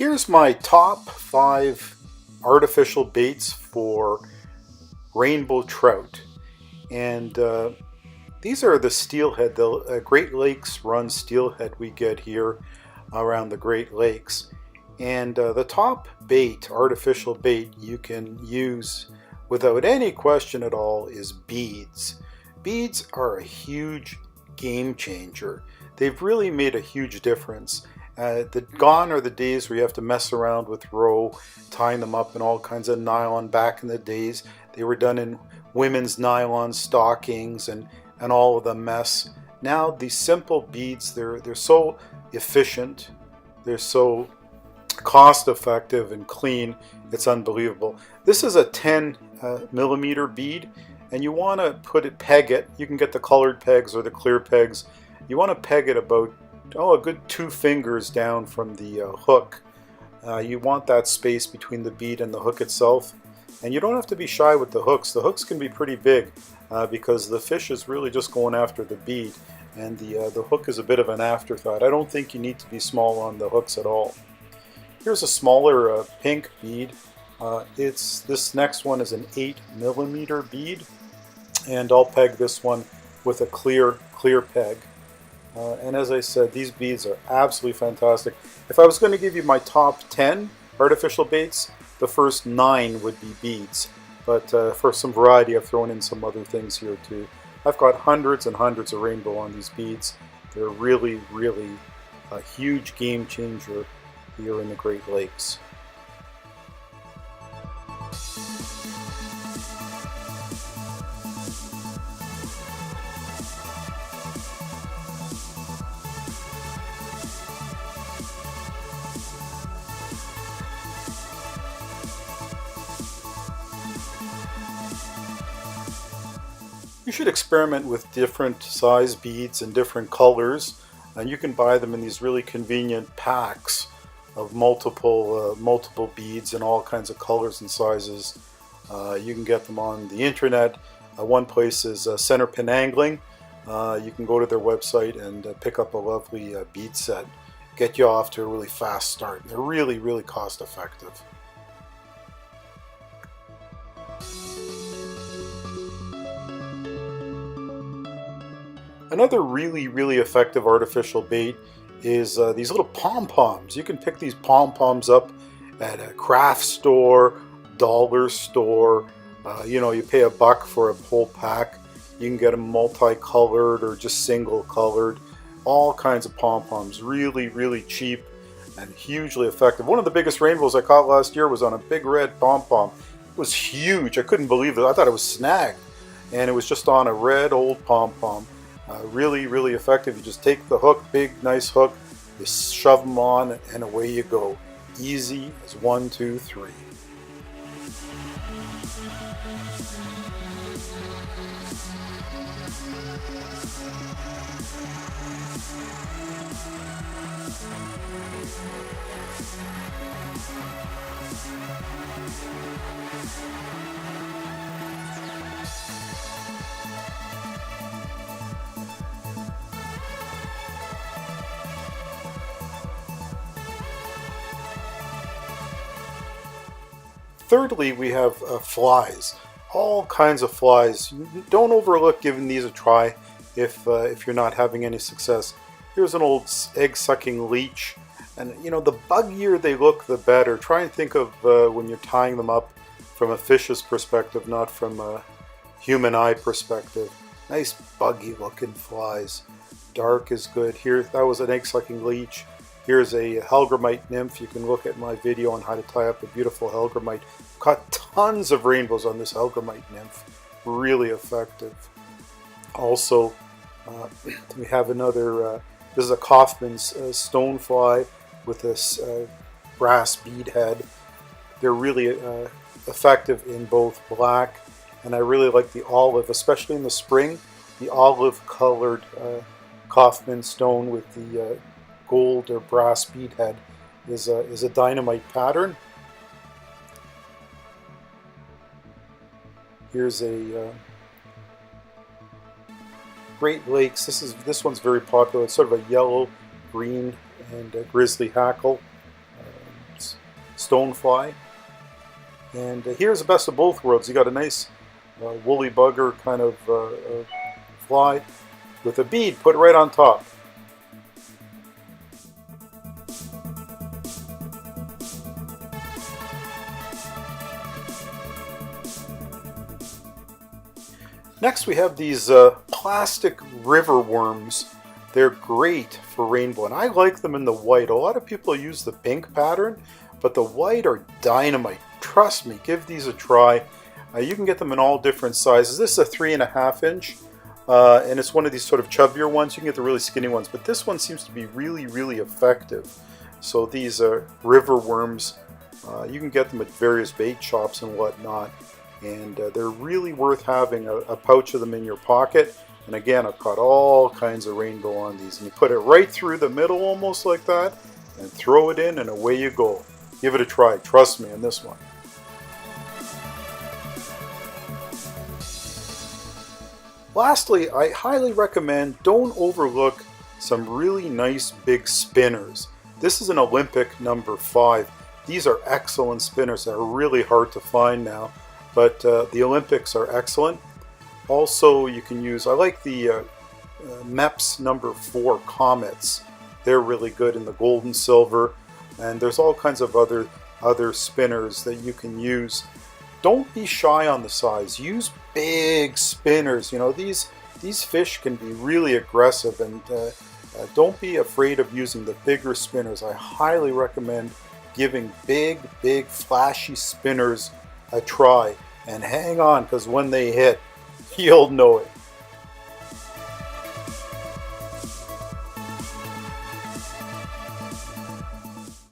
Here's my top 5 artificial baits for rainbow trout. And these are the steelhead, the Great Lakes run steelhead we get here around the Great Lakes. And the top bait, artificial bait you can use without any question at all is beads. Beads are a huge game changer. They've really made a huge difference. Gone are the days where you have to mess around with roe, tying them up in all kinds of nylon. Back in the days, they were done in women's nylon stockings and all of the mess. Now these simple beads, they're so efficient, they're so cost effective and clean, it's unbelievable. This is a 10 millimeter bead, and you want to peg it. You can get the colored pegs or the clear pegs. You want to peg it about a good 2 fingers down from the hook. You want that space between the bead and the hook itself. And you don't have to be shy with the hooks. The hooks can be pretty big because the fish is really just going after the bead, and the hook is a bit of an afterthought. I don't think you need to be small on the hooks at all. Here's a smaller pink bead. This next one is an 8 millimeter bead, and I'll peg this one with a clear peg. And as I said, these beads are absolutely fantastic. If I was going to give you my top 10 artificial baits, the first 9 would be beads. But for some variety, I've thrown in some other things here too. I've got hundreds and hundreds of rainbow on these beads. They're really, really a huge game changer here in the Great Lakes. You should experiment with different size beads and different colors, and you can buy them in these really convenient packs of multiple beads in all kinds of colors and sizes. You can get them on the internet. One place is Center Pin Angling. You can go to their website and pick up a lovely bead set. Get you off to a really fast start. They're really, really cost effective. Another really, really effective artificial bait is these little Pom Poms. You can pick these Pom Poms up at a craft store, dollar store. You pay $1 for a whole pack. You can get them multicolored or just single colored. All kinds of Pom Poms. Really, really cheap and hugely effective. One of the biggest rainbows I caught last year was on a big red Pom Pom. It was huge. I couldn't believe it. I thought it was snagged. And it was just on a red old Pom Pom. Really, really effective. You just take the hook, big, nice hook, you shove them on, and away you go. Easy as 1, 2, 3. Thirdly, we have flies. All kinds of flies. Don't overlook giving these a try if you're not having any success. Here's an old egg-sucking leech, and the buggier they look, the better. Try and think of when you're tying them up from a fish's perspective, not from a human eye perspective. Nice buggy-looking flies. Dark is good. Here, that was an egg-sucking leech. Here's a hellgrammite nymph. You can look at my video on how to tie up a beautiful hellgrammite. Caught tons of rainbows on this hellgrammite nymph. Really effective. Also, we have another, this is a Kaufman's stonefly with this brass bead head. They're really effective in both black, and I really like the olive, especially in the spring. The olive colored Kaufman stone with the gold or brass bead head is a dynamite pattern. Here's a Great Lakes. This one's very popular. It's sort of a yellow, green, and a grizzly hackle. stonefly. And here's the best of both worlds. You got a nice woolly bugger kind of fly with a bead put right on top. Next we have these plastic riverworms. They're great for rainbow, and I like them in the white. A lot of people use the pink pattern, but the white are dynamite. Trust me, give these a try. You can get them in all different sizes. This is a 3.5 inch, and it's one of these sort of chubbier ones. You can get the really skinny ones, but this one seems to be really, really effective. So these riverworms, you can get them at various bait shops and whatnot. And they're really worth having a pouch of them in your pocket. And again, I've caught all kinds of rainbow on these. And you put it right through the middle almost like that and throw it in and away you go. Give it a try, trust me on this one. Lastly, I highly recommend don't overlook some really nice big spinners. This is an Olympic number 5. These are excellent spinners that are really hard to find now. But the Olympics are excellent. Also, you can use, I like the MEPS number 4 Comets. They're really good in the gold and silver. And there's all kinds of other spinners that you can use. Don't be shy on the size. Use big spinners. You know, these fish can be really aggressive, and don't be afraid of using the bigger spinners. I highly recommend giving big, flashy spinners a try, and hang on, because when they hit, you'll know it.